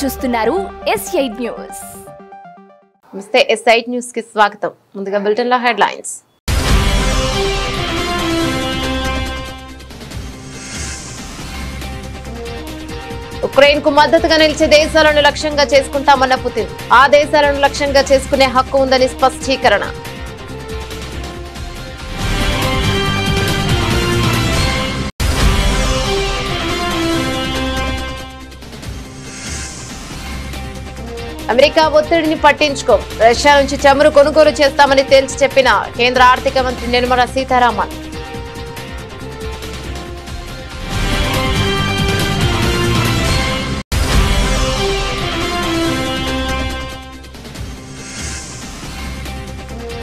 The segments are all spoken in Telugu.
చూస్తున్నారు S8 న్యూస్. నమస్తే, S8 న్యూస్ కి స్వాగతం. ముందుగా బులెటిన్ లో హెడ్లైన్స్. ఉక్రెయిన్ కు మద్దతుగా నిలిచే దేశాలను లక్ష్యంగా చేసుకుంటామన్న పుతిన్. ఆ దేశాలను లక్ష్యంగా చేసుకునే హక్కు ఉందని స్పష్టీకరణ. అమెరికా ఒత్తిడిని పట్టించుకోం, రష్యా నుంచి చమురు కొనుగోలు చేస్తామని తేల్చి చెప్పిన కేంద్ర ఆర్థిక మంత్రి నిర్మలా సీతారామన్.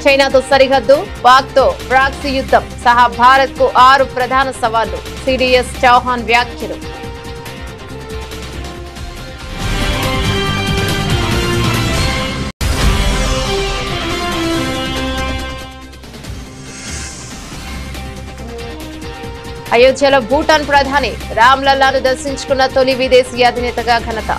చైనాతో సరిహద్దు, పాక్తో ప్రాక్సీ యుద్ధం సహా భారత్ కు 6 ప్రధాన సవాళ్లు. సిడిఎస్ చౌహాన్ వ్యాఖ్యలు. అయోధ్యలో భూటాన్ ప్రధాని రామ్లల్లాను దర్శించుకున్న తొలి విదేశీ అధినేతగా ఘనత.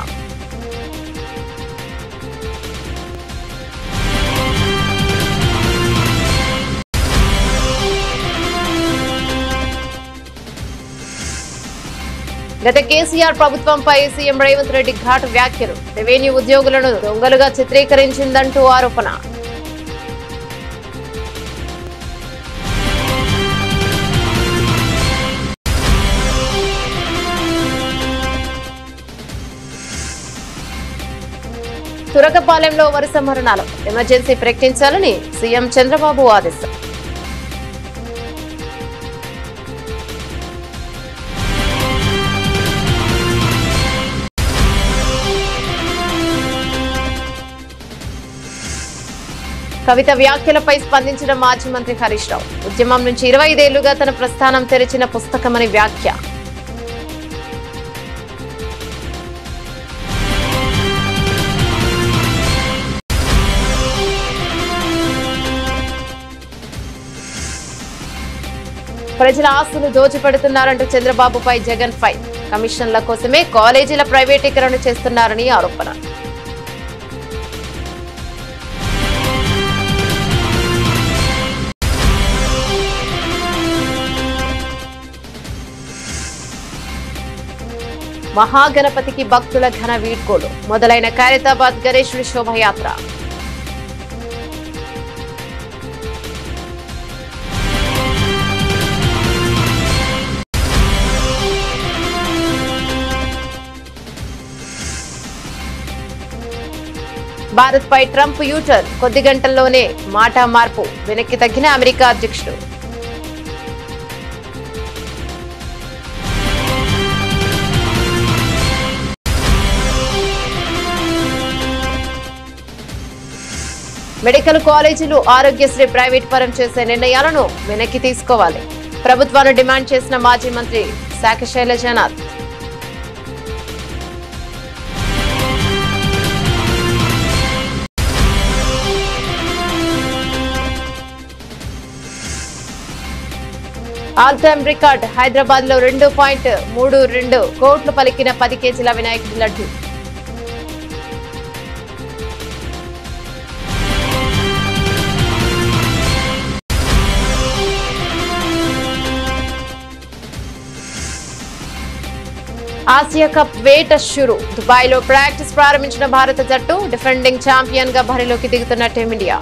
గత కేసీఆర్ ప్రభుత్వంపై సీఎం రేవంత్ రెడ్డి ఘాటు వ్యాఖ్యలు. రెవెన్యూ ఉద్యోగులను దొంగలుగా చిత్రీకరించిందంటూ ఆరోపణ. తురకపాలెంలో వరుస మరణాలు. ఎమర్జెన్సీ ప్రకటించాలని సీఎం చంద్రబాబు ఆదేశం. కవిత వ్యాఖ్యలపై స్పందించిన మాజీ మంత్రి హరీష్ రావు. ఉద్యమం నుంచి 25 ఏళ్లుగా తన ప్రస్థానం తెరిచిన పుస్తకమని వ్యాఖ్య. ప్రజల ఆస్తులు దోచిపెడుతున్నారంటూ చంద్రబాబుపై జగన్ ఫైర్. కమిషన్ల కోసమే కాలేజీల ప్రైవేటీకరణ చేస్తున్నారని ఆరోపణ. మహాగణపతికి భక్తుల ఘన వీడ్కోలు. మొదలైన ఖైరతాబాద్ గణేశుడి శోభయాత్ర. భారత్ పై ట్రంప్ యూటర్న్. కొద్ది గంటల్లోనే మాట మార్పు. వెనక్కి తగ్గిన అమెరికా అధ్యక్షుడు. మెడికల్ కాలేజీలు ఆరోగ్యశ్రీ ప్రైవేట్ పరం చేసే నిర్ణయాలను వెనక్కి తీసుకోవాలి. ప్రభుత్వాన్ని డిమాండ్ చేసిన మాజీ మంత్రి శాఖ Sailajanath. All time record. Hyderabad లో 2.32 కోట్లు పలికిన 10 కేజీల వినాయకుడి లడ్డు. ఆసియా కప్ వేట షురు. దుబాయ్ లో ప్రాక్టీస్ ప్రారంభించిన భారత జట్టు. డిఫెండింగ్ ఛాంపియన్ గా బరిలోకి దిగుతున్న టీమిండియా.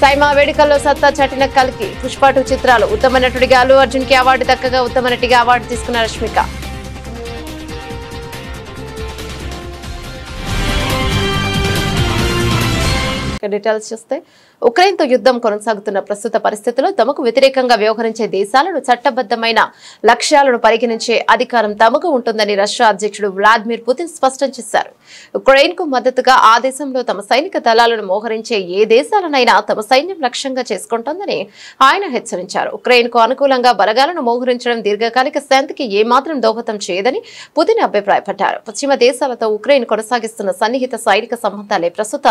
సైమా వేడుకల్లో సత్తా చాటిన కల్కి. పుష్ప 2 చిత్రాలు. ఉత్తమ నటుడిగా అల్లు అర్జున్ కి అవార్డు దక్కగా ఉత్తమ నటిగా అవార్డు తీసుకున్న రష్మిక. డీటెయిల్స్ చూస్తే, ఉక్రెయిన్ తో యుద్ధం కొనసాగుతున్న ప్రస్తుత పరిస్థితుల్లో తమకు వ్యతిరేకంగా వ్యవహరించే దేశాలను చట్టబద్దమైన లక్ష్యాలను పరిగణించే అధికారం తమకు ఉంటుందని రష్యా అధ్యక్షుడు వ్లాదిమిర్ పుతిన్ స్పష్టం చేశారు. ఉక్రెయిన్ కు మద్దతుగా ఆ దేశంలో తమ సైనిక దళాలను మోహరించే ఏ దేశాలనైనా తమ సైన్యం లక్ష్యంగా చేసుకుంటోందని ఆయన హెచ్చరించారు. ఉక్రెయిన్ కు అనుకూలంగా బలగాలను మోహరించడం దీర్ఘకాలిక శాంతికి ఏమాత్రం దోహదం చేయదని పుతిన్ అభిప్రాయపడ్డారు. పశ్చిమ దేశాలతో ఉక్రెయిన్ కొనసాగిస్తున్న సన్నిహిత సైనిక సంబంధాలే ప్రస్తుత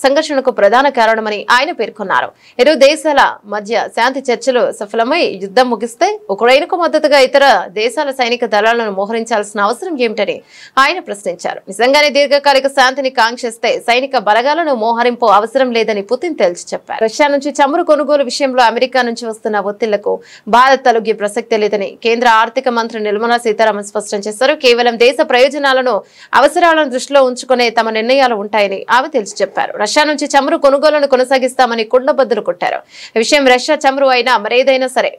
సంఘర్షణకు ప్రధాన కారణమని ఆయన ఆయన పేర్కొన్నారు. ఇరు దేశాల మధ్య శాంతి చర్చలు సఫలమై యుద్ధం ముగిస్తే ఉక్రెయిన్కు మద్దతుగా ఇతర దేశాల సైనిక దళాలను మోహరించాల్సిన అవసరం ఏమిటని ఆయన ప్రశ్నించారు. నిజంగానే దీర్ఘకాలిక శాంతిని కాంక్షిస్తే సైనిక బలగాలను మోహరింపు అవసరం లేదని పుతిన్ తేల్చి చెప్పారు. రష్యా నుంచి చమురు కొనుగోలు విషయంలో అమెరికా నుంచి వస్తున్న ఒత్తిళ్లకు భారత్ తలొగ్గే ప్రసక్తే లేదని కేంద్ర ఆర్థిక మంత్రి నిర్మలా సీతారామన్ స్పష్టం చేశారు. కేవలం దేశ ప్రయోజనాలను అవసరాలను దృష్టిలో ఉంచుకునే తమ నిర్ణయాలు ఉంటాయని ఆమె తేల్చి చెప్పారు. రష్యా నుంచి చమురు కొనుగోలును కొనసాగిస్తామని కుండబద్దలు కొట్టారు. ఈ విషయం రష్యా చమురు అయినా మరేదైనా సరే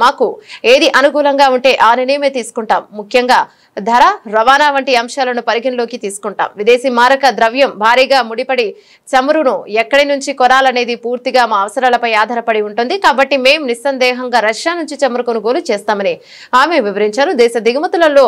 మాకు ఏది అనుకూలంగా ఉంటే ఆ నిర్ణయమే తీసుకుంటాం. ముఖ్యంగా ధర, రవాణా వంటి అంశాలను పరిగణలోకి తీసుకుంటాం. విదేశీ మారక ద్రవ్యం భారీగా ముడిపడి చమురును ఎక్కడి నుంచి కొనాలనేది పూర్తిగా మా అవసరాలపై ఆధారపడి ఉంటుంది. కాబట్టి మేం నిస్సందేహంగా రష్యా నుంచి చమురు కొనుగోలు చేస్తామని ఆమె వివరించారు. దేశ దిగుమతులలో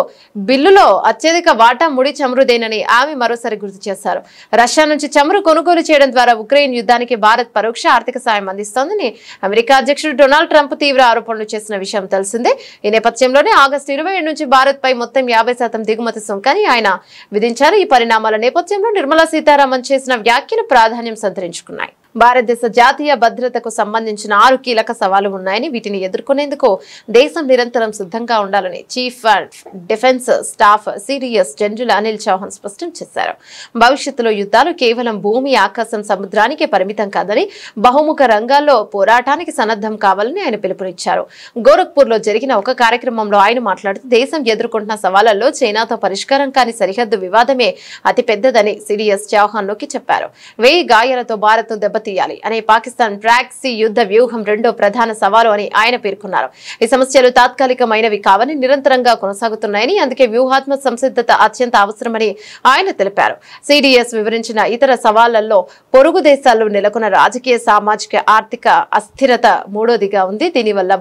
బిల్లులో అత్యధిక వాటా ముడి చమురుదేనని ఆమె మరోసారి గుర్తు చేశారు. రష్యా నుంచి చమురు కొనుగోలు చేయడం ద్వారా ఉక్రెయిన్ యుద్ధానికి భారత్ పరోక్ష ఆర్థిక సాయం అందిస్తోందని అమెరికా అధ్యక్షుడు డొనాల్డ్ ట్రంప్ తీవ్ర ఆరోపణలు చేసిన విషయం తెలిసిందే. ఈ నేపథ్యంలోనే ఆగస్టు 27 నుంచి భారత్ పై మొత్తం 50% దిగుమతి సుంకాన్ని ఆయన విధించారు. ఈ పరిణామాల నేపథ్యంలో నిర్మలా సీతారామన్ చేసిన వ్యాఖ్యలు ప్రాధాన్యం సంతరించుకున్నాయి. భారతదేశ జాతీయ భద్రతకు సంబంధించిన 6 కీలక సవాళ్లు ఉన్నాయని, వీటిని ఎదుర్కొనేందుకు దేశం నిరంతరం సిద్ధంగా ఉండాలని chief of defence staff CDS general Anil Chauhan స్పష్టం చేశారు. భవిష్యత్తులో యుద్ధాలు కేవలం భూమి, ఆకాశం, సముద్రానికే పరిమితం కాదని, బహుముఖ రంగాల్లో పోరాటానికి సన్నద్ధం కావాలని ఆయన పిలుపునిచ్చారు. గోరఖ్పూర్ లో జరిగిన ఒక కార్యక్రమంలో ఆయన మాట్లాడుతూ దేశం ఎదుర్కొంటున్న సవాళ్లలో చైనాతో పరిష్కారం కాని సరిహద్దు వివాదమే అతిపెద్దదని సిడిఎస్ చౌహాన్ నొక్కి చెప్పారు. 1000 గాయాలతో భారత్ తీయాలి అనే పాకిస్తాన్ ప్రాక్సీ యుద్ధ వ్యూహం రెండో ప్రధాన సవాలు అని ఆయన పేర్కొన్నారు. ఈ సమస్యలు తాత్కాలికమైనవి కావని, నిరంతరంగా కొనసాగుతున్నాయని, అందుకే వ్యూహాత్మక సంసిద్ధత అత్యంత అవసరమని ఆయన తెలిపారు. సిడిఎస్ వివరించిన ఇతర సవాళ్లలో పొరుగు దేశాల్లో నెలకొన్న రాజకీయ, సామాజిక, ఆర్థిక అస్థిరత మూడోదిగా ఉంది. దీనివల్ల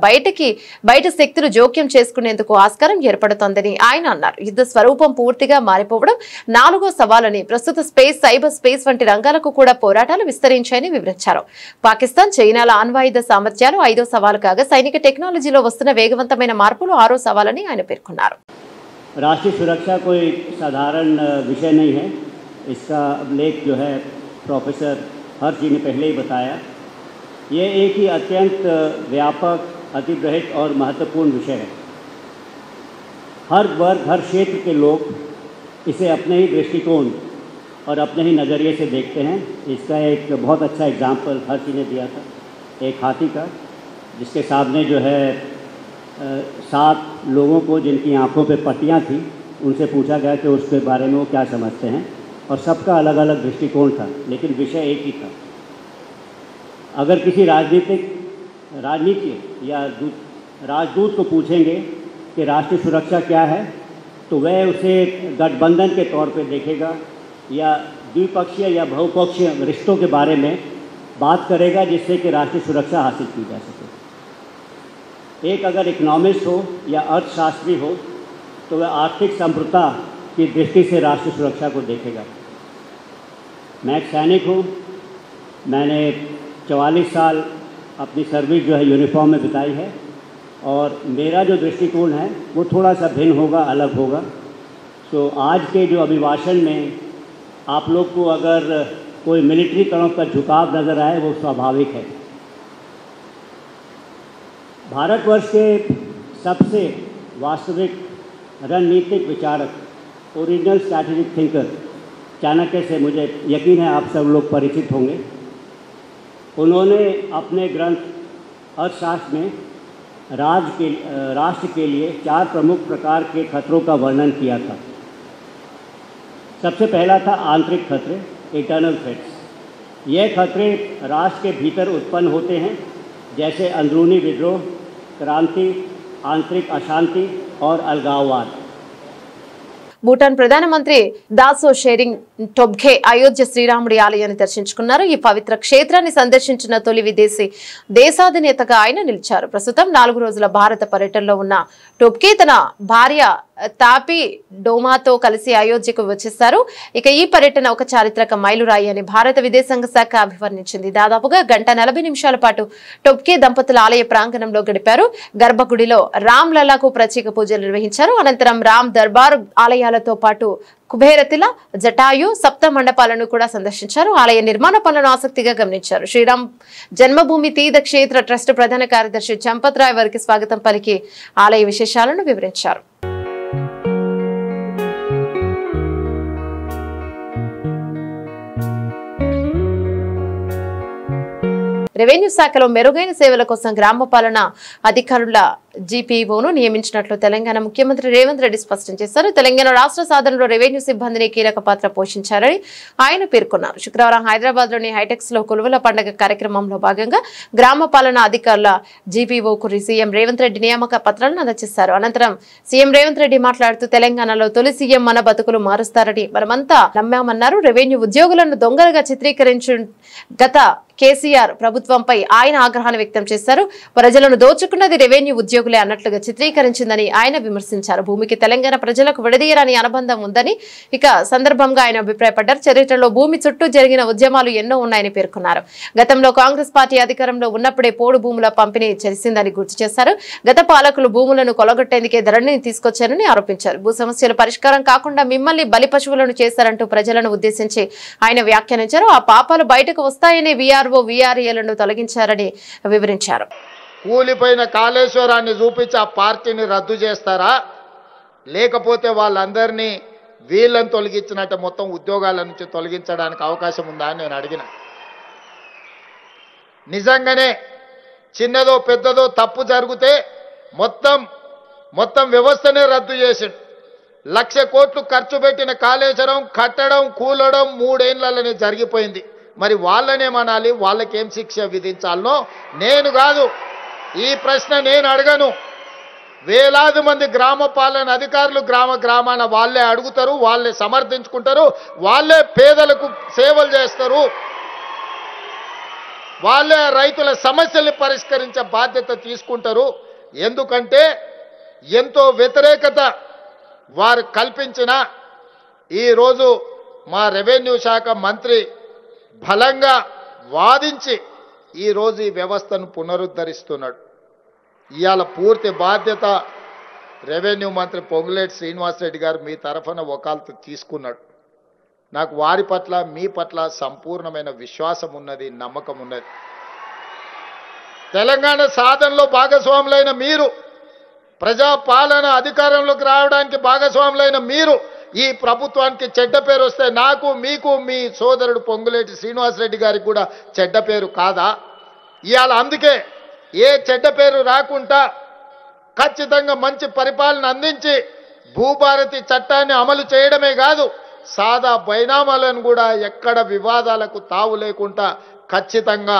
బయట శక్తులు జోక్యం చేసుకునేందుకు ఆస్కారం ఏర్పడుతోందని ఆయన అన్నారు. యుద్ధ స్వరూపం పూర్తిగా మారిపోవడం నాలుగో సవాలని, ప్రస్తుత స్పేస్, సైబర్ స్పేస్ వంటి రంగాలకు కూడా పోరాటాలు విస్తరించాయని వివరించారు. పాకిస్తాన్, చైనాల అణ్వాయుధ సామర్థ్యాలు 5వ సవాలు కాగా, సైనిక టెక్నాలజీలో వస్తున్న వేగవంతమైన మార్పులు 6వ సవాలని ఆయన పేర్కొన్నారు. राष्ट्रीय सुरक्षा कोई साधारण विषय नहीं है। इसका लेख जो है प्रोफेसर हर्ष जी ने पहले ही बताया। ये एक ही अत्यंत व्यापक, अतिबृहत और महत्वपूर्ण विषय है। हर वर्ग, हर क्षेत्र के लोग इसे अपने ही दृष्टिकोण और अपने ही नज़रिए से देखते हैं। इसका एक बहुत अच्छा एग्जाम्पल हर चीज़ ने दिया था, एक हाथी का, जिसके सामने जो है 7 लोगों को जिनकी आंखों पे पट्टियाँ थी, उनसे पूछा गया कि उसके बारे में वो क्या समझते हैं, और सबका अलग अलग दृष्टिकोण था, लेकिन विषय एक ही था। अगर किसी राजनीति या राजदूत को पूछेंगे कि राष्ट्रीय सुरक्षा क्या है, तो वह उसे गठबंधन के तौर पे देखेगा या द्विपक्षीय या बहुपक्षीय रिश्तों के बारे में बात करेगा, जिससे कि राष्ट्रीय सुरक्षा हासिल की जा सके। एक अगर इकोनॉमिस्ट हो या अर्थशास्त्री हो, तो वह आर्थिक संप्रभुता की दृष्टि से राष्ट्रीय सुरक्षा को देखेगा। मैं एक सैनिक हूँ। मैंने 44 साल अपनी सर्विस जो है यूनिफॉर्म में बिताई है, और मेरा जो दृष्टिकोण है वो थोड़ा सा भिन्न होगा, अलग होगा। तो आज के जो अभिभाषण में आप लोग को अगर कोई मिलिट्री तरफ का झुकाव नज़र आए, वो स्वाभाविक है। भारतवर्ष के सबसे वास्तविक रणनीतिक विचारक, ओरिजिनल स्ट्रैटेजिक थिंकर चाणक्य से मुझे यकीन है आप सब लोग परिचित होंगे। उन्होंने अपने ग्रंथ अर्थशास्त्र में राष्ट्र के लिए 4 प्रमुख प्रकार के खतरों का वर्णन किया था। सबसे पहला था आंतरिक खतरे, इंटरनल थ्रेट्स। ये खतरे राष्ट्र के भीतर उत्पन्न होते हैं, जैसे अंदरूनी विद्रोह, क्रांति, आंतरिक अशांति और अलगाववाद। భూటాన్ ప్రధానమంత్రి దాసో షెరింగ్ టొబ్గే అయోధ్య శ్రీరాముడి ఆలయాన్ని దర్శించుకున్నారు. ఈ పవిత్ర క్షేత్రాన్ని సందర్శించిన తొలి విదేశీ దేశాధినేతగా ఆయన నిలిచారు. ప్రస్తుతం 4 రోజుల భారత పర్యటనలో ఉన్న టొబ్గే తన భార్య తాపి డోమాతో కలిసి అయోధ్యకు వచ్చేశారు. ఇక ఈ పర్యటన ఒక చారిత్రక మైలురాయి అని భారత విదేశాంగ శాఖ అభివర్ణించింది. దాదాపుగా 1:40 పాటు టొబ్కే దంపతుల ఆలయ ప్రాంగణంలో గడిపారు. గర్భగుడిలో రామ్ లల్లాకు ప్రత్యేక పూజలు నిర్వహించారు. అనంతరం రామ్ దర్బార్ ఆలయాలతో పాటు కుబేరతిల, జటాయు, సప్త మండపాలను కూడా సందర్శించారు. ఆలయ నిర్మాణ పనులను ఆసక్తిగా గమనించారు. శ్రీరామ్ జన్మభూమి తీర్థ క్షేత్ర ట్రస్ట్ ప్రధాన కార్యదర్శి చంపత్ రాయ్ వారికి స్వాగతం పలికి ఆలయ విశేషాలను వివరించారు. రెవెన్యూ శాఖలో మెరుగైన సేవల కోసం గ్రామ పాలన అధికారుల జీపీఓను నియమించినట్లు తెలంగాణ ముఖ్యమంత్రి రేవంత్ రెడ్డి స్పష్టం చేశారు. తెలంగాణ రాష్ట్ర సాధనలో రెవెన్యూ సిబ్బందిని కీలక పాత్ర పోషించారని ఆయన పేర్కొన్నారు. శుక్రవారం హైదరాబాద్ లోని హైటెక్స్ లో కొలువుల పండుగ కార్యక్రమంలో భాగంగా గ్రామ పాలన అధికారుల జీపీఓకు సీఎం రేవంత్ రెడ్డి నియామక పత్రాలను అందజేశారు. అనంతరం సీఎం రేవంత్ రెడ్డి మాట్లాడుతూ తెలంగాణలో తొలి సీఎం మన బతుకులు మారుస్తారని మనమంతా నమ్మామన్నారు. రెవెన్యూ ఉద్యోగులను దొంగలుగా చిత్రీకరించు గత కేసీఆర్ ప్రభుత్వంపై ఆయన ఆగ్రహాన్ని వ్యక్తం చేశారు. ప్రజలను దోచుకున్నది రెవెన్యూ ఉద్యోగులే అన్నట్లుగా చిత్రీకరించిందని ఆయన విమర్శించారు. భూమికి తెలంగాణ ప్రజలకు విడదీయరాని అనుబంధం ఉందని ఇక సందర్భంగా ఆయన అభిప్రాయపడ్డారు. చరిత్రలో భూమి చుట్టూ జరిగిన ఉద్యమాలు ఎన్నో ఉన్నాయని పేర్కొన్నారు. గతంలో కాంగ్రెస్ పార్టీ అధికారంలో ఉన్నప్పుడే పోడు భూముల పంపిణీ చేసిందని గుర్తు చేశారు. గత పాలకులు భూములను కొలగొట్టేందుకే ధరణిని తీసుకొచ్చారని ఆరోపించారు. భూ సమస్యల పరిష్కారం కాకుండా మిమ్మల్ని బలి పశువులను చేశారంటూ ప్రజలను ఉద్దేశించి ఆయన వ్యాఖ్యానించారు. ఆ పాపాలు బయటకు వస్తాయని వీఆర్ఏలను తొలగించారని వివరించారు. కూలిపోయిన కాళేశ్వరాన్ని చూపించి ఆ పార్టీని రద్దు చేస్తారా, లేకపోతే వాళ్ళందరినీ వీళ్ళని తొలగించినట్టు మొత్తం ఉద్యోగాల నుంచి తొలగించడానికి అవకాశం ఉందా అని నేను అడిగిన. నిజంగానే చిన్నదో పెద్దదో తప్పు జరిగితే మొత్తం వ్యవస్థనే రద్దు చేసిండు. 1,00,000 కోట్లు ఖర్చు పెట్టిన కాళేశ్వరం కట్టడం కూలడం 3 ఏళ్లలోనే జరిగిపోయింది. మరి వాళ్ళనేమనాలి, వాళ్ళకేం శిక్ష విధించాలనో నేను కాదు, ఈ ప్రశ్న నేను అడగను. వేలాది మంది గ్రామ పాలన అధికారులు గ్రామాన వాళ్ళే అడుగుతారు, వాళ్ళే సమర్థించుకుంటారు, వాళ్ళే పేదలకు సేవలు చేస్తారు, వాళ్ళే రైతుల సమస్యల్ని పరిష్కరించే బాధ్యత తీసుకుంటారు. ఎందుకంటే ఎంతో వ్యతిరేకత వారు కల్పించిన ఈరోజు మా రెవెన్యూ శాఖ మంత్రి బలంగా వాదించి ఈరోజు ఈ వ్యవస్థను పునరుద్ధరిస్తున్నాడు. ఇవాళ పూర్తి బాధ్యత రెవెన్యూ మంత్రి పొంగులేటి శ్రీనివాసరెడ్డి గారు మీ తరఫున వకాల్తు తీసుకున్నాడు. నాకు వారి పట్ల మీ పట్ల సంపూర్ణమైన విశ్వాసం ఉన్నది, నమ్మకం ఉన్నది. తెలంగాణ సాధనలో భాగస్వాములైన మీరు, ప్రజాపాలన అధికారంలోకి రావడానికి భాగస్వాములైన మీరు ఈ ప్రభుత్వానికి చెడ్డ పేరు వస్తే నాకు, మీకు, మీ సోదరుడు పొంగులేటి శ్రీనివాసరెడ్డి గారికి కూడా చెడ్డ పేరు కాదా? ఇవాళ అందుకే ఏ చెడ్డ పేరు రాకుండా ఖచ్చితంగా మంచి పరిపాలన అందించి భూభారతి చట్టాన్ని అమలు చేయడమే కాదు, సాదా బైనామాలను కూడా ఎక్కడ వివాదాలకు తావు లేకుండా ఖచ్చితంగా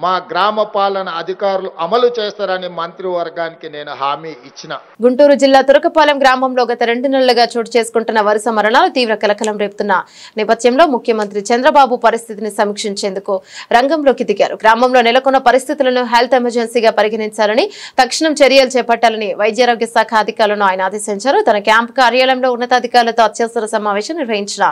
మా గ్రామ పాలన అధికారులు అమలు చేస్తారని మంత్రివర్గానికి నేను హామీ ఇచ్చిన. గుంటూరు జిల్లా తురకపాలెం గ్రామంలో గత 2 నెలలుగా చోటు చేసుకుంటున్న వరుస మరణాలు తీవ్ర కలకలం రేపుతున్న నేపథ్యంలో ముఖ్యమంత్రి చంద్రబాబు పరిస్థితిని సమీక్షించేందుకు రంగంలోకి దిగారు. గ్రామంలో నెలకొన్న పరిస్థితులను హెల్త్ ఎమర్జెన్సీగా పరిగణించాలని, తక్షణం చర్యలు చేపట్టాలని వైద్యారోగ్య శాఖ అధికారులను ఆయన ఆదేశించారు. తన క్యాంపు కార్యాలయంలో ఉన్నతాధికారులతో అత్యవసర సమావేశం నిర్వహించిన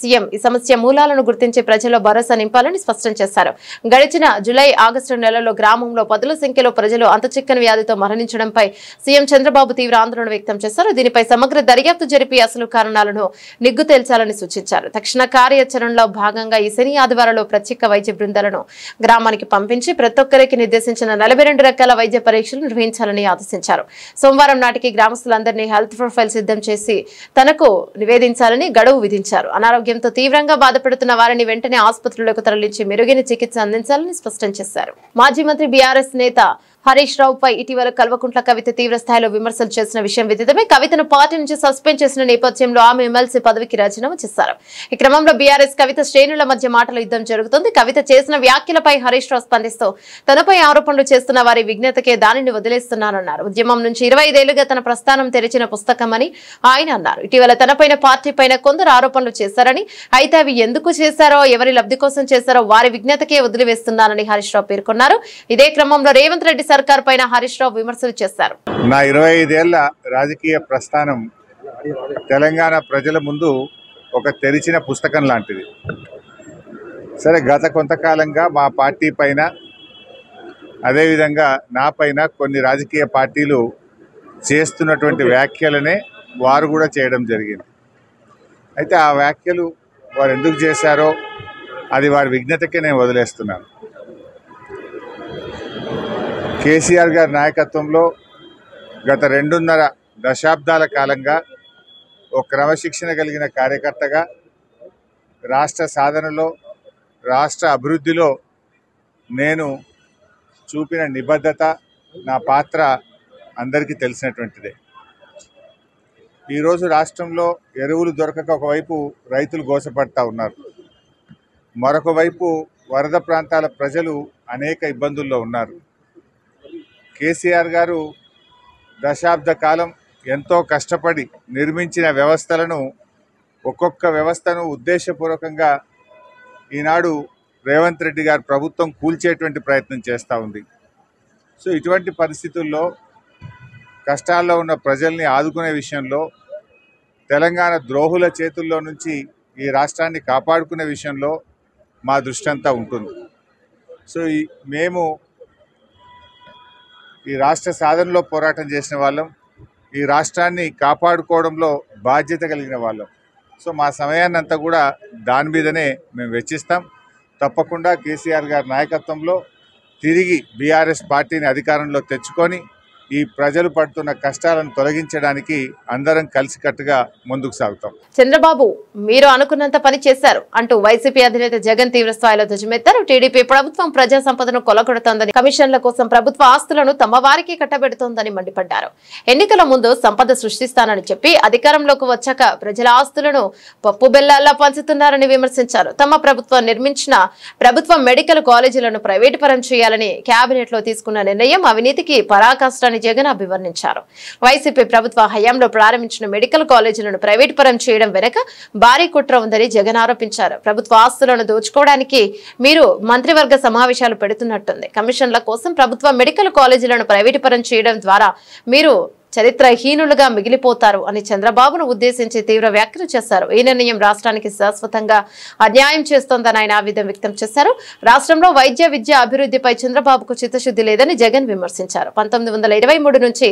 సీఎం ఈ సమస్య మూలాలను గుర్తించి ప్రజల్లో భరోసా నింపాలని స్పష్టం చేశారు. గడిచిన జూలై ఆగస్టు నెలలో గ్రామంలో 10ల సంఖ్యలో ప్రజలు అంతుచిక్కని వ్యాధితో మరణించడంపై సీఎం చంద్రబాబు తీవ్ర ఆందోళన వ్యక్తం చేశారు. దీనిపై సమగ్ర దర్యాప్తు జరిపి అసలు కారణాలను నిగ్గు తేల్చాలని సూచించారు. తక్షణ కార్యాచరణలో భాగంగా ఈ శని ఆదివారంలో ప్రత్యేక వైద్య బృందాలను గ్రామానికి పంపించి ప్రతి ఒక్కరికి నిర్దేశించిన 42 రకాల వైద్య పరీక్షలు నిర్వహించాలని ఆదేశించారు. సోమవారం నాటికి గ్రామస్తులందరినీ హెల్త్ ప్రొఫైల్ సిద్ధం చేసి తనకు నివేదించాలని గడువు విధించారు. అనారోగ్యంతో తీవ్రంగా బాధపడుతున్న వారిని వెంటనే ఆసుపత్రులకు తరలించి మెరుగైన చికిత్స అందించాలని స్పష్టం చేశారు. మాజీ మంత్రి బీఆర్ఎస్ నేత హరీష్ రావుపై ఇటీవల కల్వకుంట్ల కవిత తీవ్ర స్థాయిలో విమర్శలు చేసిన విషయం విదితమే. కవితను పార్టీ నుంచి సస్పెండ్ చేసిన నేపథ్యంలో ఆమె ఎమ్మెల్సీ పదవికి రాజీనామా చేశారు. ఈ క్రమంలో బీఆర్ఎస్ కవిత శ్రేణుల మధ్య మాటల యుద్ధం జరుగుతోంది. కవిత చేసిన వ్యాఖ్యలపై హరీష్ రావు స్పందిస్తూ తనపై ఆరోపణలు చేస్తున్న వారి విజ్ఞతకే దానిని వదిలేస్తున్నారన్నారు. ఉద్యమం నుంచి 25 ఏళ్లుగా తన ప్రస్థానం తెరిచిన పుస్తకమని ఆయన అన్నారు. ఇటీవల తనపైన పార్టీ పైన కొందరు ఆరోపణలు చేశారని, అయితే అవి ఎందుకు చేశారో, ఎవరి లబ్ధి కోసం చేశారో వారి విజ్ఞతకే వదిలివేస్తున్నారని హరీష్ రావు పేర్కొన్నారు. ఇదే క్రమంలో రేవంత్ రెడ్డి సర్కార్ పైన హరీష్ రావు విమర్శలు చేశారు. నా 25 ఏళ్ల రాజకీయ ప్రస్థానం తెలంగాణ ప్రజల ముందు ఒక తెరిచిన పుస్తకం లాంటిది. సరే, గత కొంతకాలంగా మా పార్టీ పైన, అదేవిధంగా నా పైన కొన్ని రాజకీయ పార్టీలు చేస్తున్నటువంటి వ్యాఖ్యలనే వారు కూడా చేయడం జరిగింది. అయితే ఆ వ్యాఖ్యలు వారు ఎందుకు చేశారో అది వారి విజ్ఞతకే నేను వదిలేస్తున్నాను. కేసీఆర్ గారి నాయకత్వంలో గత 2.5 దశాబ్దాల కాలంగా ఒక క్రమశిక్షణ కలిగిన కార్యకర్తగా రాష్ట్ర సాధనలో, రాష్ట్ర అభివృద్ధిలో నేను చూపిన నిబద్ధత, నా పాత్ర అందరికీ తెలిసినటువంటిదే. ఈరోజు రాష్ట్రంలో ఎరువులు దొరకక ఒకవైపు రైతులు గోసపడతా ఉన్నారు, మరొక వైపు వరద ప్రాంతాల ప్రజలు అనేక ఇబ్బందుల్లో ఉన్నారు. కేసీఆర్ గారు దశాబ్ద కాలం ఎంతో కష్టపడి నిర్మించిన వ్యవస్థలను, ఒక్కొక్క వ్యవస్థను ఉద్దేశపూర్వకంగా ఈనాడు రేవంత్ రెడ్డి గారి ప్రభుత్వం కూల్చేటువంటి ప్రయత్నం చేస్తూ ఉంది. సో ఇటువంటి పరిస్థితుల్లో కష్టాల్లో ఉన్న ప్రజల్ని ఆదుకునే విషయంలో, తెలంగాణ ద్రోహుల చేతుల్లో నుంచి ఈ రాష్ట్రాన్ని కాపాడుకునే విషయంలో మా దృష్టి అంతా ఉంటుంది. సో మేము ఈ రాష్ట్ర సాధనలో పోరాటం చేసిన వాళ్ళం, ఈ రాష్ట్రాన్ని కాపాడుకోవడంలో బాధ్యత కలిగిన వాళ్ళం. సో మా సమయాన్ని అంతా కూడా దాని మీదనే మేము వెచ్చిస్తాం. తప్పకుండా కేసీఆర్ గారి నాయకత్వంలో తిరిగి బీఆర్ఎస్ పార్టీని అధికారంలో తెచ్చుకొని ఈ ప్రజలు పడుతున్న కష్టాలను తొలగించడానికి అందరం కలిసికట్టుగా ముందుకు సాగుతాం. చంద్రబాబు, మీరు అనుకున్నంత పని చేశారు అంటూ వైసీపీ అధినేత జగన్ తీవ్ర స్థాయిలో ధ్వజమెత్తారు. టీడీపీ ప్రభుత్వం ప్రజా సంపదను కొలగొడుతోందని, కమిషన్ల కోసం ప్రభుత్వ ఆస్తులను తమ వారికి కట్టబెడుతోందని మండిపడ్డారు. ఎన్నికల ముందు సంపద సృష్టిస్తానని చెప్పి అధికారంలోకి వచ్చాక ప్రజల ఆస్తులను పప్పు బెల్లాల్లా పంచుతున్నారని విమర్శించారు. తమ ప్రభుత్వం నిర్మించిన ప్రభుత్వ మెడికల్ కాలేజీలను ప్రైవేటు పరం చేయాలని కేబినెట్ లో తీసుకున్న నిర్ణయం అవినీతికి పరాకాష్ఠని జగన్ అభివర్ణించారు. వైసీపీ ప్రభుత్వ హయాంలో ప్రారంభించిన మెడికల్ కాలేజీలను ప్రైవేటు పరం చేయడం వెనక భారీ కుట్ర ఉందని జగన్ ఆరోపించారు. ప్రభుత్వ ఆస్తులను దోచుకోవడానికి మీరు మంత్రివర్గ సమావేశాలు పెడుతున్నట్టుంది. కమిషన్ల కోసం ప్రభుత్వ మెడికల్ కాలేజీలను ప్రైవేటు పరం చేయడం ద్వారా మీరు చరిత్రహీనులుగా మిగిలిపోతారు అని చంద్రబాబును ఉద్దేశించి తీవ్ర వ్యాఖ్యలు చేశారు. ఈ నిర్ణయం రాష్ట్రానికి శాశ్వతంగా అన్యాయం చేస్తోందని ఆయన ఆవేదన వ్యక్తం చేశారు. రాష్ట్రంలో వైద్య విద్య అభివృద్ధిపై చంద్రబాబుకు చిత్తశుద్ధి లేదని జగన్ విమర్శించారు. 1923 నుంచి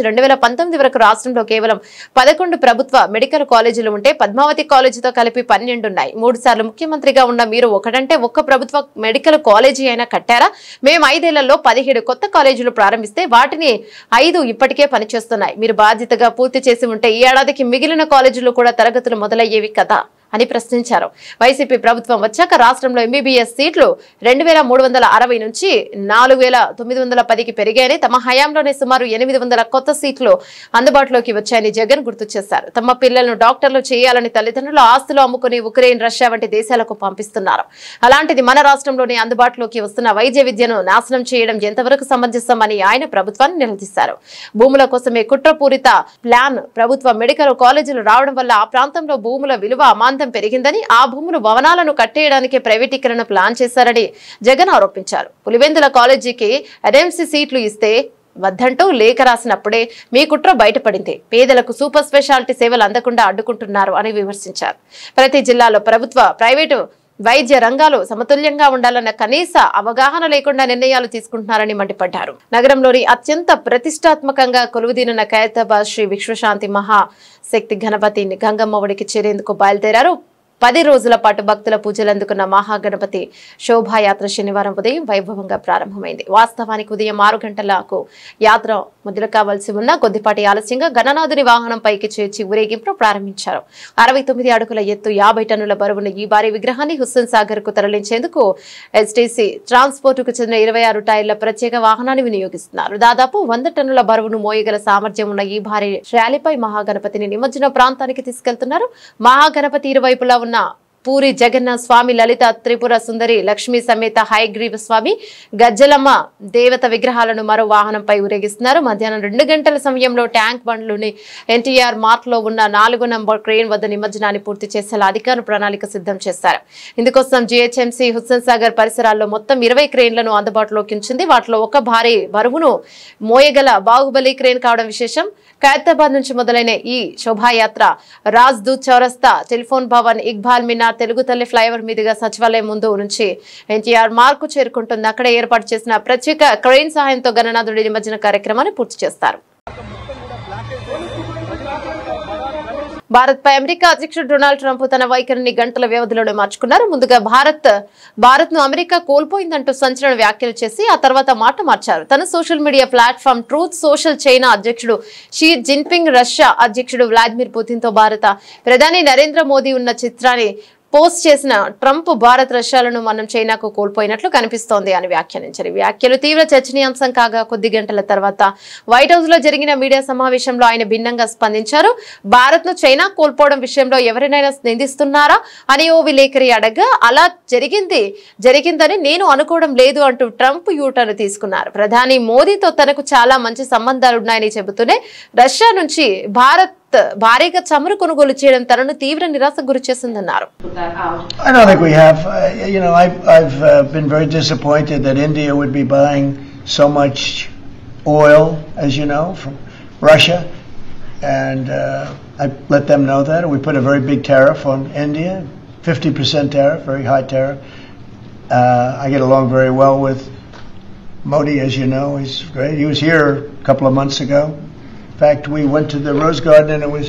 2019 వరకు రాష్ట్రంలో కేవలం 11 ప్రభుత్వ మెడికల్ కాలేజీలు ఉంటే పద్మావతి కాలేజీతో కలిపి 12 ఉన్నాయి. 3 సార్లు ముఖ్యమంత్రిగా ఉన్న మీరు ఒకటంటే ఒక్క ప్రభుత్వ మెడికల్ కాలేజీ అయినా కట్టారా? మేము 5 ఏళ్లలో 17 కొత్త కాలేజీలు ప్రారంభిస్తే వాటిని 5 ఇప్పటికే పనిచేస్తున్నాయి. మీరు బాధ్యతగా పూర్తి చేసి ఉంటే ఈ ఏడాదికి మిగిలిన కాలేజీలు కూడా తరగతులు మొదలయ్యేవి కదా అని ప్రశ్నించారు. వైసీపీ ప్రభుత్వం వచ్చాక రాష్ట్రంలో ఎంబీబీఎస్ సీట్లు 2360 నుంచి 4910కి పెరిగాయని, తమ హయాంలోనే సుమారు 800 కొత్త సీట్లు అందుబాటులోకి వచ్చాయని జగన్ గుర్తు చేశారు. తమ పిల్లలను డాక్టర్లు చేయాలని తల్లిదండ్రులు ఆస్తులు అమ్ముకుని ఉక్రెయిన్, రష్యా వంటి దేశాలకు పంపిస్తున్నారు. అలాంటిది మన రాష్ట్రంలోనే అందుబాటులోకి వస్తున్న వైద్య విద్యను నాశనం చేయడం ఎంతవరకు సమంజసం అని ఆయన ప్రభుత్వాన్ని నిలదీశారు. భూముల కోసమే కుట్రపూరిత ప్లాన్ ప్రభుత్వ మెడికల్ కాలేజీలు రావడం వల్ల ఆ ప్రాంతంలో భూముల విలువ అమాంతం పెరిగిందని, ఆ భూములు భవనాలను కట్టేయడానికి ప్రైవేటీకరణ ప్లాన్ చేశారని జగన్ ఆరోపించారు. పులివెందుల కాలేజీకి ఎన్ఎంసీ సీట్లు ఇస్తే వద్దంటూ లేఖ రాసినప్పుడే మీ కుట్ర బయటపడింది. పేదలకు సూపర్ స్పెషాలిటీ సేవలు అందకుండా అడ్డుకుంటున్నారు అని విమర్శించారు. ప్రతి జిల్లాలో ప్రభుత్వ, ప్రైవేటు వైద్య రంగాలు సమతుల్యంగా ఉండాలన్న కనీస అవగాహన లేకుండా నిర్ణయాలు తీసుకుంటున్నారని మండిపడ్డారు. నగరంలోని అత్యంత ప్రతిష్టాత్మకంగా కొలువుదీనున్న ఖైరతాబాద్ శ్రీ విశ్వశాంతి మహాశక్తి గణపతి గంగమ్మ ఒడికి చేరేందుకు బయలుదేరారు. 10 రోజుల పాటు భక్తుల పూజలు అందుకున్న మహాగణపతి శోభాయాత్ర శనివారం ఉదయం వైభవంగా ప్రారంభమైంది. వాస్తవానికి ఉదయం 6 గంటలకు యాత్ర మొదలు కావాల్సి ఉన్న కొద్దిపాటి ఆలస్యంగా గణనాథుని వాహనం పైకి చేర్చి ఊరేగింపు ప్రారంభించారు. 69 అడుగుల ఎత్తు, 50 టన్నుల బరువున్న ఈ భారీ విగ్రహాన్ని హుస్సేన్ సాగర్ కు తరలించేందుకు ఎస్టీసీ ట్రాన్స్పోర్ట్ కు చెందిన 26 టైర్ల ప్రత్యేక వాహనాన్ని వినియోగిస్తున్నారు. దాదాపు 100 టన్నుల బరువును మోయగల సామర్థ్యం ఉన్న ఈ భారీ ర్యాలీపై మహాగణపతిని నిమజ్జన ప్రాంతానికి తీసుకెళ్తున్నారు. మహాగణపతి ఇరువైపులా ఉన్న పూరి జగన్నాథ్ స్వామి, లలిత త్రిపుర సుందరి, లక్ష్మీ సమేత హయగ్రీవ స్వామి, గజ్జలమ్మ దేవత విగ్రహాలను మరో వాహనంపై ఊరేగిస్తున్నారు. మధ్యాహ్నం 2 గంటల సమయంలో ట్యాంక్ బండ్లోని ఎన్టీఆర్ మార్ట్ లో ఉన్న 4వ నంబర్ క్రేన్ వద్ద నిమజ్జనాన్ని పూర్తి చేసేలా అధికారులు ప్రణాళిక సిద్ధం చేశారు. ఇందుకోసం జీహెచ్ఎంసీ హుస్సేన్ సాగర్ పరిసరాల్లో మొత్తం 20 క్రేన్లను అందుబాటులోకి ఉంచింది. వాటిలో ఒక భారీ బరువును మోయగల బాహుబలి క్రేన్ కావడం విశేషం. ఖైరతాబాద్ నుంచి మొదలైన ఈ శోభాయాత్ర రాజ్దూత్ చౌరస్తా, టెలిఫోన్ భవన్, ఇక్బాల్ మినార్, తెలుగు తల్లి ఫ్లైఓవర్ మీదుగా సచివాలయం ముందు నుంచి ఎన్టీఆర్ మార్కు చేరుకుంటుంది. అక్కడ ఏర్పాటు చేసిన ప్రత్యేక క్రెయిన్ సహాయంతో గణనాథుడి నిమజ్జన కార్యక్రమాన్ని పూర్తి చేస్తారు. భారత్ పై అమెరికా అధ్యక్షుడు డొనాల్డ్ ట్రంప్ తన వైఖరిని గంటల వ్యవధిలోనే మార్చుకున్నారు. ముందుగా భారత్ ను అమెరికా కోల్పోయిందంటూ సంచలన వ్యాఖ్యలు చేసి ఆ తర్వాత మాట మార్చారు. తన social media platform truth social China అధ్యక్షుడు షీ జిన్పింగ్, రష్యా అధ్యక్షుడు వ్లాదిమిర్ పుతిన్ తో భారత ప్రధాని నరేంద్ర మోదీ ఉన్న చిత్రాన్ని పోస్ట్ చేసిన ట్రంప్ భారత్ రష్యాలను మనం చైనాకు కోల్పోయినట్లు కనిపిస్తోంది అని వ్యాఖ్యానించారు. వ్యాఖ్యలు తీవ్ర చర్చనీయాంశం కాగా కొద్ది గంటల తర్వాత వైట్ హౌస్ లో జరిగిన మీడియా సమావేశంలో ఆయన భిన్నంగా స్పందించారు. భారత్ ను చైనా కోల్పోవడం విషయంలో ఎవరినైనా నిందిస్తున్నారా అని ఓ విలేకరి అడగా అలా జరిగిందని నేను అనుకోవడం లేదు అంటూ ట్రంప్ యూటర్న్ తీసుకున్నారు. ప్రధాని మోదీతో తనకు చాలా మంచి సంబంధాలున్నాయని చెబుతూనే రష్యా నుంచి భారత్ భారీగా చమురు కొనుగోలు చేయడం తనను తీవ్ర నిరాశకు గురి చేసిందన్నారు. I don't think we have. I've been very disappointed that India would be buying so much oil, as you know, from Russia, and I let them know that. We put a very big tariff on India, 50% tariff, very high tariff. I get along very well with Modi, as you know. He's great. He was here a couple of months ago. In fact, we went to the Rose Garden and it was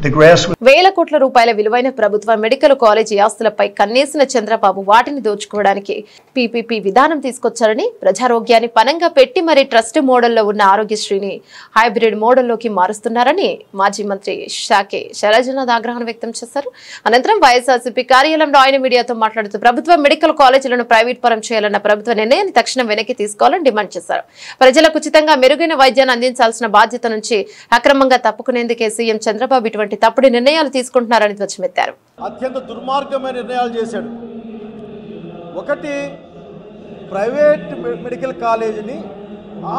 the grass was వేల కోట్ల రూపాయల విలువైన ప్రభుత్వ మెడికల్ కాలేజీ ఆస్తులపై కన్నేసిన చంద్రబాబు వాటిని దోచుకోవడానికి పీపీపీ విధానం తీసుకొచ్చారని, ప్రజారోగ్యాన్ని పనంగా పెట్టి మరీ ట్రస్ట్ మోడల్లో ఉన్న ఆరోగ్యశ్రీని హైబ్రిడ్ మోడల్లోకి మారుస్తున్నారని మాజీ మంత్రి షాకే శైలజనాథ్ ఆగ్రహం వ్యక్తం చేశారు. అనంతరం వైఎస్ఆర్సీపీ కార్యాలయంలో ఆయన మీడియాతో మాట్లాడుతూ ప్రభుత్వ మెడికల్ కాలేజీలను ప్రైవేట్ పరం చేయాలన్న ప్రభుత్వ నిర్ణయాన్ని తక్షణం వెనక్కి తీసుకోవాలని డిమాండ్ చేశారు. ప్రజలకు ఉచితంగా మెరుగైన వైద్యాన్ని అందించాల్సిన బాధ్యత నుంచి అక్రమంగా తప్పుకునేందుకే సీఎం చంద్రబాబు ఇటువంటి తప్పుడు నిర్ణయాలు తీసుకుంటున్నారని ధ్వజమెత్తారు. అత్యంత దుర్మార్గమైన నిర్ణయాలు చేశాడు. ఒకటి, ప్రైవేట్ మెడికల్ కాలేజీని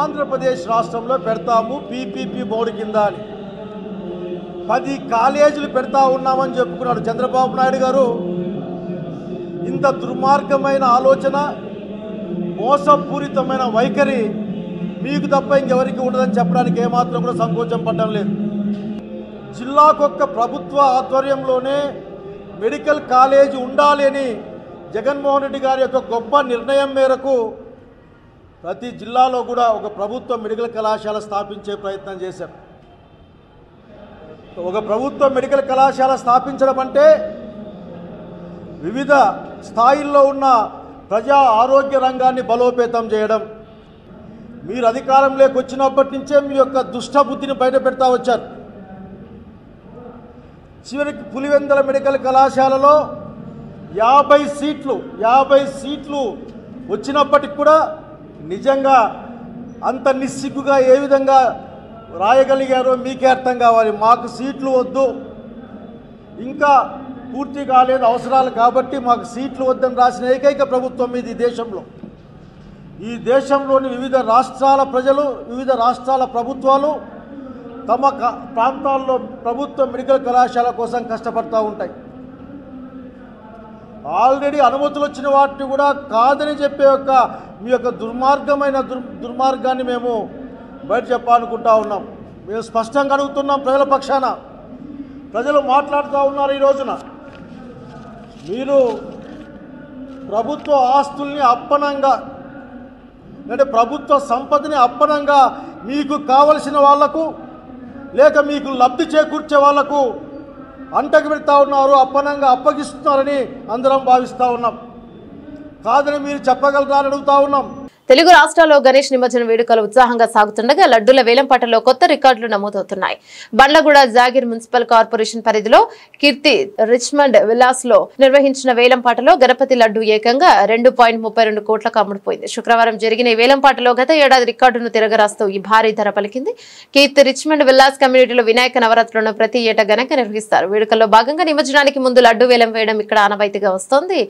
ఆంధ్రప్రదేశ్ రాష్ట్రంలో పెడతాము పీపీపీ మోడ్ కింద అని 10 కాలేజీలు పెడతా ఉన్నామని చెప్పుకున్నాడు చంద్రబాబు నాయుడు గారు. ఇంత దుర్మార్గమైన ఆలోచన, మోసపూరితమైన వైఖరి మీకు తప్ప ఇంకెవరికి ఉండదని చెప్పడానికి ఏమాత్రం కూడా సంకోచం పడడం లేదు. జిల్లాకొక్క ప్రభుత్వ ఆధ్వర్యంలోనే మెడికల్ కాలేజీ ఉండాలి అని జగన్మోహన్ రెడ్డి గారి యొక్క గొప్ప నిర్ణయం మేరకు ప్రతి జిల్లాలో కూడా ఒక ప్రభుత్వ మెడికల్ కళాశాల స్థాపించే ప్రయత్నం చేశారు. ఒక ప్రభుత్వ మెడికల్ కళాశాల స్థాపించడం అంటే వివిధ స్థాయిల్లో ఉన్న ప్రజా ఆరోగ్య రంగాన్ని బలోపేతం చేయడం. మీరు అధికారంలోకి వచ్చినప్పటి నుంచే మీ యొక్క దుష్ట బుద్ధిని బయట పెడతా వచ్చారు. చివరికి పులివెందుల మెడికల్ కళాశాలలో 50 సీట్లు వచ్చినప్పటికి కూడా నిజంగా అంత నిస్సిగ్గుగా ఏ విధంగా రాయగలిగారో మీకే అర్థం కావాలి. మాకు సీట్లు వద్దు, ఇంకా పూర్తి కాలేదు అవసరాలు కాబట్టి మాకు సీట్లు వద్దని రాసిన ఏకైక ప్రభుత్వం ఇది దేశంలో. ఈ దేశంలోని వివిధ రాష్ట్రాల ప్రజలు, వివిధ రాష్ట్రాల ప్రభుత్వాలు తమ ప్రాంతాల్లో ప్రభుత్వ మెడికల్ కళాశాల కోసం కష్టపడుతూ ఉంటాయి. ఆల్రెడీ అనుమతులు వచ్చిన వాటిని కూడా కాదని చెప్పే మీ యొక్క దుర్మార్గాన్ని మేము బయట చెప్పాలనుకుంటా ఉన్నాం. మేము స్పష్టంగా అడుగుతున్నాం ప్రజల పక్షాన. ప్రజలు మాట్లాడుతూ ఉన్నారు. ఈ రోజున మీరు ప్రభుత్వ ఆస్తుల్ని అప్పనంగా, అంటే ప్రభుత్వ సంపదని అప్పనంగా మీకు కావలసిన వాళ్లకు లేక మీకు లబ్ధి చేకూర్చే వాళ్లకు అంటకు పెడతా ఉన్నారు, అప్పనంగా అప్పగిస్తున్నారని అందరం భావిస్తూ ఉన్నాం. కాదని మీరు చెప్పగలరా అని అడుగుతా ఉన్నాం. తెలుగు రాష్ట్రాల్లో గణేష్ నిమజ్జన వేడుకలు ఉత్సాహంగా సాగుతుండగా లడ్డూల వేలంపాటలో కొత్త రికార్డులు నమోదవుతున్నాయి. బండ్లగూడ జాగీర్ మున్సిపల్ కార్పొరేషన్ పరిధిలో కీర్తి రిచ్మండ్ విలాస్ లో నిర్వహించిన వేలంపాటలో గణపతి లడ్డు ఏకంగా 2.32 కోట్లకు అమ్ముడుపోయింది. శుక్రవారం జరిగిన ఈ వేలంపాటలో గత ఏడాది రికార్డును తిరగరాస్తూ ఈ భారీ ధర పలికింది. కీర్తి రిచ్మండ్ విలాస్ కమ్యూనిటీలో వినాయక నవరాత్రులను ప్రతి ఏటా ఘనంగా నిర్వహిస్తారు. వేడుకల్లో భాగంగా నిమజ్జనానికి ముందు లడ్డు వేలం వేయడం ఇక్కడ ఆనవాయితీగా వస్తోంది.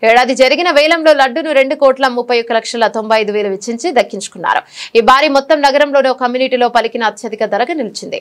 ఏడాది జరిగిన వేలంలో లడ్డును 2,31,95,000 వెచ్చించి దక్కించుకున్నారు. ఈ భారీ మొత్తం నగరంలోని ఒక కమ్యూనిటీలో పలికిన అత్యధిక ధరగా నిలిచింది.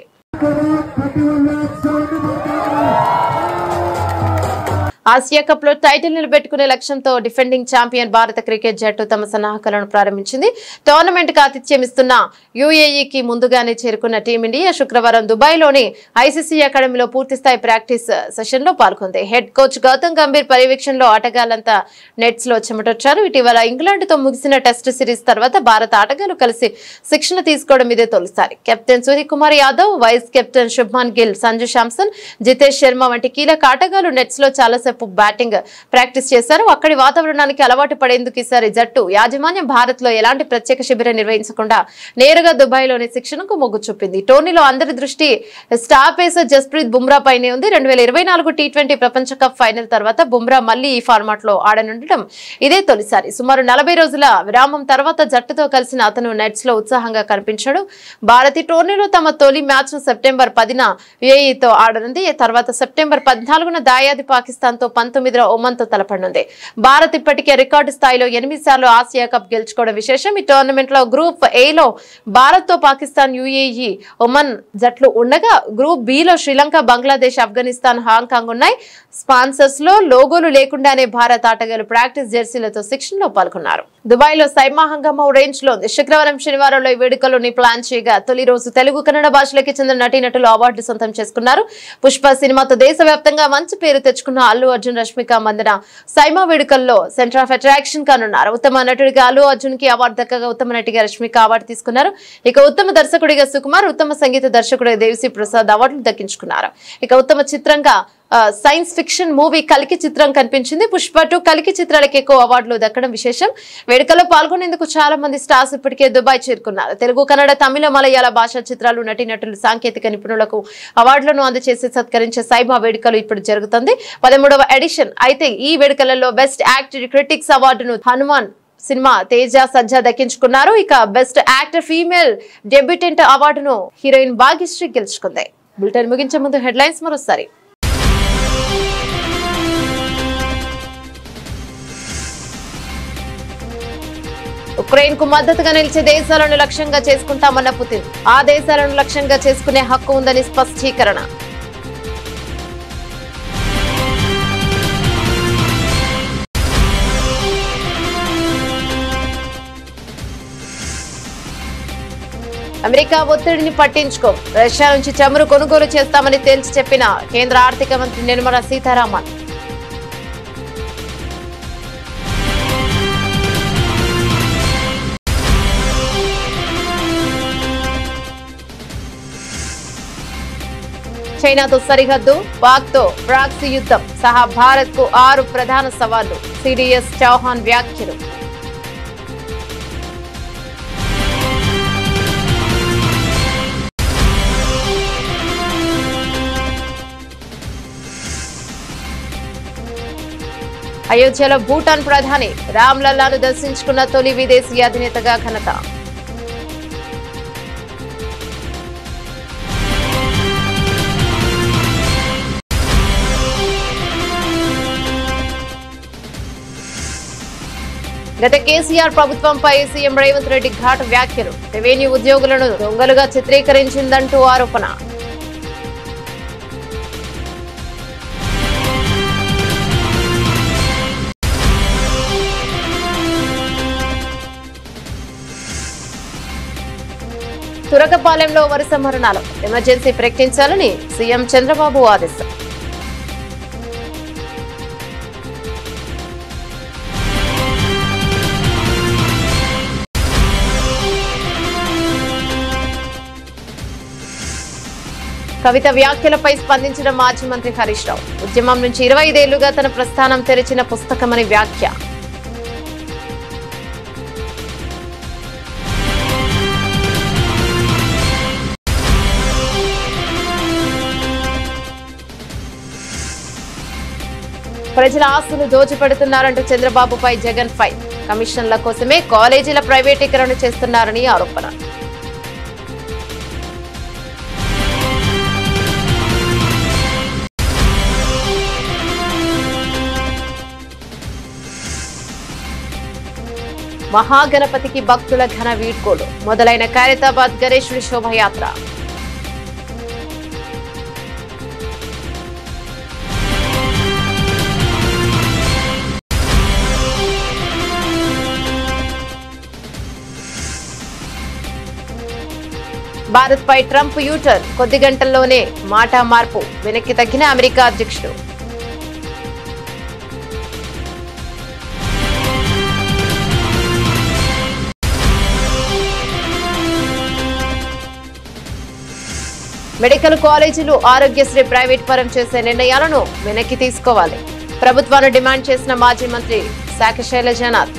ఆసియా కప్ లో టైటిల్ నిలబెట్టుకునే లక్ష్యంతో డిఫెండింగ్ ఛాంపియన్ భారత క్రికెట్ జట్టు తమ సన్నాహకాలను ప్రారంభించింది. టోర్నమెంట్ కు ఆతిథ్యం ఇస్తున్న యుఏఈకి ముందుగానే చేరుకున్న టీమిండియా శుక్రవారం దుబాయ్లోని ఐసీసీ అకాడమీలో పూర్తిస్థాయి ప్రాక్టీస్ సెషన్ లో పాల్గొంది. హెడ్ కోచ్ గౌతమ్ గంభీర్ పర్యవేక్షణలో ఆటగాళ్లంతా నెట్స్ లో చెమటొచ్చారు. ఇటీవల ఇంగ్లాండ్ తో ముగిసిన టెస్ట్ సిరీస్ తర్వాత భారత ఆటగాళ్లు కలిసి శిక్షణ తీసుకోవడం ఇదే తొలిసారి. Captain Suryakumar Yadav, vice captain Shubman Gill, Sanju Samson, Jitesh Sharma వంటి కీలక ఆటగాళ్లు నెట్స్ లో చాలా బ్యాటింగ్ ప్రాక్టీస్ చేశారు. అక్కడి వాతావరణానికి అలవాటు పడేందుకు ఈసారి జట్టు యాజమాన్యం భారత్ లో ఎలాంటి ప్రత్యేక శిబిరం నిర్వహించకుండా నేరుగా దుబాయ్ లోని శిక్షణకు మొగ్గు చూపింది. టోర్నీలో అందరి దృష్టి స్టార్ పేసర్ జస్ప్రీత్ బుమ్రా పైనే ఉంది. 2024 టీ20 ప్రపంచ కప్ ఫైనల్ తర్వాత బుమ్రా మళ్లీ ఈ ఫార్మాట్ లో ఆడనుండటం ఇదే తొలిసారి. సుమారు 40 రోజుల విరామం తర్వాత జట్టుతో కలిసిన అతను నెట్స్ లో ఉత్సాహంగా కనిపించాడు. భారత్ ఈ టోర్నీలో తమ తొలి మ్యాచ్ ను సెప్టెంబర్ 10న యుఏఈతో ఆడనుంది. తర్వాత సెప్టెంబర్ 14న దాయాది పాకిస్తాన్ తో 19వ ఒమన్ తో తలపడనుంది. భారత్ ఇప్పటికే రికార్డు స్థాయిలో 8 సార్లు ఆసియా కప్ గెలుచుకోవడం విశేషం. ఈ టోర్నమెంట్ లో గ్రూప్ ఏ లో భారత్ తో పాకిస్తాన్, యుఏఈ, ఒమన్ జట్లు ఉండగా గ్రూప్ బి లో శ్రీలంక, బంగ్లాదేశ్, ఆఫ్ఘనిస్తాన్, హాంకాంగ్ ఉన్నాయి. స్పాన్సర్స్ లో లోగోలు లేకుండానే భారత ఆటగాళ్లు ప్రాక్టీస్ జెర్సీలతో శిక్షణలో పాల్గొన్నారు. దుబాయ్ లో సైమా హంగామా రేంజ్ లో ఉంది. శుక్రవారం, శనివారంలో ఈ వేడుకలను ప్లాన్ చేయగా తొలి రోజు తెలుగు, కన్నడ భాషలకి చెందిన నటీనటులు అవార్డు సొంతం చేసుకున్నారు. పుష్ప సినిమాతో దేశవ్యాప్తంగా మంచి పేరు తెచ్చుకున్న అల్లు అర్జున్, రష్మిక మందన సైమా వేడుకల్లో సెంటర్ ఆఫ్ అట్రాక్షన్ కానున్నారు. ఉత్తమ నటుడిగా అల్లు అర్జున్ కి అవార్డు దక్కగా ఉత్తమ నటిగా రష్మిక అవార్డు తీసుకున్నారు. ఇక ఉత్తమ దర్శకుడిగా సుకుమార్, ఉత్తమ సంగీత దర్శకుడిగా దేవిశ్రీ ప్రసాద్ అవార్డులు దక్కించుకున్నారు. ఇక ఉత్తమ చిత్రంగా సైన్స్ ఫిక్షన్ మూవీ కల్కి చిత్రం కనిపించింది. పుష్ప 2 కల్కి చిత్రాలకు ఎక్కువ అవార్డులు దక్కడం విశేషం. వేడుకలో పాల్గొనేందుకు చాలా మంది స్టార్స్ ఇప్పటికే దుబాయ్ చేరుకున్నారు. తెలుగు, కన్నడ, తమిళ, మలయాళ భాషా చిత్రాలు నటీనటులు, సాంకేతిక నిపుణులకు అవార్డులను అందజేసి సత్కరించే సైమా వేడుకలు ఇప్పుడు జరుగుతుంది. 13వ ఎడిషన్. అయితే ఈ వేడుకలలో బెస్ట్ యాక్టర్ క్రిటిక్స్ అవార్డును హనుమాన్ సినిమా తేజ సజ్జా దక్కించుకున్నారు. ఇక బెస్ట్ యాక్టర్ ఫీమేల్ డెబ్యూటెంట్ అవార్డును హీరోయిన్ భాగ్యశ్రీ గెలుచుకుంది. బులెటిన్ ముగించే ముందు హెడ్లైన్స్ మరోసారి. ఉక్రెయిన్ కు మద్దతుగా నిలిచే దేశాలను లక్ష్యంగా చేసుకుంటామన్న పుతిన్. ఆ దేశాలను లక్ష్యంగా చేసుకునే హక్కు ఉందని స్పష్టీకరణ. అమెరికా ఒత్తిడిని పట్టించుకో, రష్యా నుంచి చమురు కొనుగోలు చేస్తామని తేల్చి చెప్పిన కేంద్ర ఆర్థిక మంత్రి నిర్మలా సీతారామన్. చైనాతో సరిహద్దు, పాక్ తో ప్రాక్సీ యుద్ధం సహా భారత్ కు 6 ప్రధాన సవాళ్లు. సిడిఎస్ చౌహాన్ వ్యాఖ్యలు. అయోధ్యలో భూటాన్ ప్రధాని రామ్లల్లాను దర్శించుకున్న తొలి విదేశీ అధినేతగా ఘనత. గత కేసీఆర్ ప్రభుత్వంపై సీఎం రేవంత్ రెడ్డి ఘాటు వ్యాఖ్యలు. రెవెన్యూ ఉద్యోగులను దొంగలుగా చిత్రీకరించిందంటూ ఆరోపణ. తురకపాలెంలో వరుస మరణాలు. ఎమర్జెన్సీ ప్రకటించాలని సీఎం చంద్రబాబు ఆదేశం. కవిత వ్యాఖ్యలపై స్పందించిన మాజీ మంత్రి హరీష్ రావు. ఉద్యమం నుంచి 25 ఏళ్లుగా తన ప్రస్థానం తెరిచిన పుస్తకమని వ్యాఖ్య. ప్రజల ఆస్తులు దోచిపెడుతున్నారంటూ చంద్రబాబుపై జగన్ ఫైర్. కమిషన్ల కోసమే కాలేజీల ప్రైవేటీకరణ చేస్తున్నారని ఆరోపణ. మహాగణపతికి భక్తుల ఘన వీడ్కోలు. మొదలైన ఖైరతాబాద్ గణేశుడి శోభయాత్ర. భారత్పై ట్రంప్ యూటర్న్, కొద్ది గంటల్లోనే మాట మార్పు, వెనక్కి తగ్గిన అమెరికా అధ్యక్షుడు. మెడికల్ కాలేజీలు, ఆరోగ్యశ్రీ ప్రైవేట్ పరం చేసే నిర్ణయాలను వెనక్కి తీసుకోవాలి. ప్రభుత్వాన్ని డిమాండ్ చేసిన మాజీ మంత్రి శాఖ Sailajanath.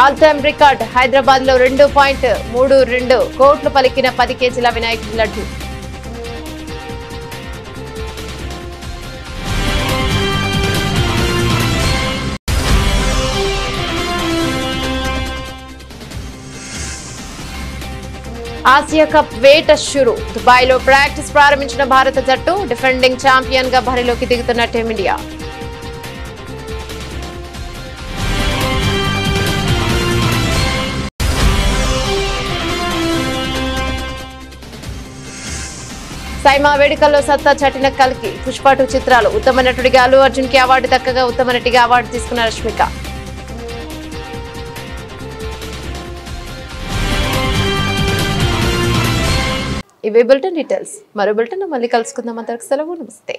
All time record, Hyderabad లో 2.32 కోట్లు పలికిన 10 కేజీల వినాయకుడి లడ్డు. ఆసియా కప్ వేట షురు, దుబాయ్ లో ప్రాక్టీస్ ప్రారంభించిన భారత జట్టు. డిఫెండింగ్ ఛాంపియన్ గా బరిలోకి దిగుతున్న టీమిండియా. సైమా వేడుకల్లో సత్తా చాటిన కల్కి, పుష్ప 2 చిత్రాలు. ఉత్తమ నటుడిగా అల్లు అర్జున్ కి అవార్డు దక్కగా ఉత్తమ నటిగా అవార్డు తీసుకున్న రష్మిక. ఇవే బులెటిన్ డీటెయిల్స్. మరో బులెటిన్ మళ్ళీ కలుసుకుందాం. అంతవరకు సెలవు, నమస్తే.